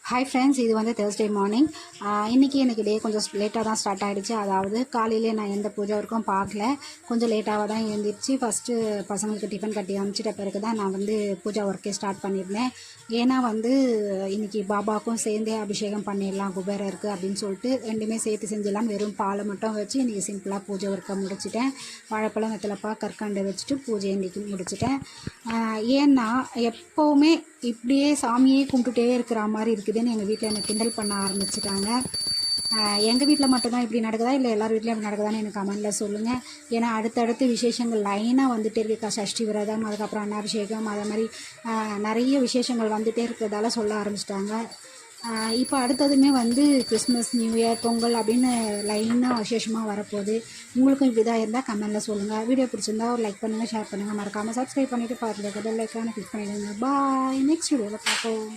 Hi friends, இது வந்து Thursday morning. இன்றைக்கி எனக்கு டே கொஞ்சம் லேட்டாக தான் ஸ்டார்ட் ஆகிடுச்சு. அதாவது காலையிலே நான் எந்த பூஜை வரைக்கும் பார்க்கல, கொஞ்சம் லேட்டாக தான் எழுந்திரிச்சு ஃபஸ்ட்டு பசங்களுக்கு டிஃபன் கட்டி அனுப்பிச்சிட்ட பிறகு தான் நான் வந்து பூஜா ஒர்க்கே ஸ்டார்ட் பண்ணியிருந்தேன். ஏன்னா வந்து இன்றைக்கி பாபாவுக்கும் சேர்ந்தே அபிஷேகம் பண்ணிடலாம் குபேரருக்கு அப்படின்னு சொல்லிட்டு ரெண்டுமே சேர்த்து செஞ்சிடலாம். வெறும் பாலை மட்டும் வச்சு இன்றைக்கி சிம்பிளாக பூஜை ஒர்க்கை முடிச்சிட்டேன். வாழைப்பழம் வெத்தலைப்பா கற்கண்டு வச்சுட்டு பூஜை இன்றைக்கி முடிச்சிட்டேன். ஏன்னா எப்போவுமே இப்படியே சாமியே கும்பிட்டுட்டே இருக்கிற மாதிரி இருக்குதுன்னு எங்கள் வீட்டில் என்னை கிண்டல் பண்ண ஆரம்பிச்சிட்டாங்க. எங்கள் வீட்டில் மட்டும்தான் இப்படி நடக்குதா இல்லை எல்லார் வீட்லையும் அப்படி நடக்குதான்னு எனக்கு கமெண்டில் சொல்லுங்கள். ஏன்னா அடுத்தடுத்து விசேஷங்கள் லைனாக வந்துகிட்டே இருக்கு. சஷ்டி விரதம், அதுக்கப்புறம் அன்னாபிஷேகம், அதே மாதிரி நிறைய விசேஷங்கள் வந்துகிட்டே இருக்கிறதால சொல்ல ஆரம்பிச்சிட்டாங்க. இப்போ அடுத்ததுமே வந்து கிறிஸ்மஸ், நியூ இயர், பொங்கல் அப்படின்னு லைனாக விசேஷமாக வரப்போகுது. உங்களுக்கும் இப்படி தான் இருந்தால் கமெண்டில் சொல்லுங்கள். வீடியோ பிடிச்சிருந்தா ஒரு லைக் பண்ணுங்கள், ஷேர் பண்ணுங்கள், மறக்காமல் சப்ஸ்கிரைப் பண்ணிவிட்டு பார்த்துட்டு பெல் ஐக்கானை கிளிக் பண்ணிவிடுங்க. பாய், நெக்ஸ்ட் வீடியோவில் பார்ப்போம்.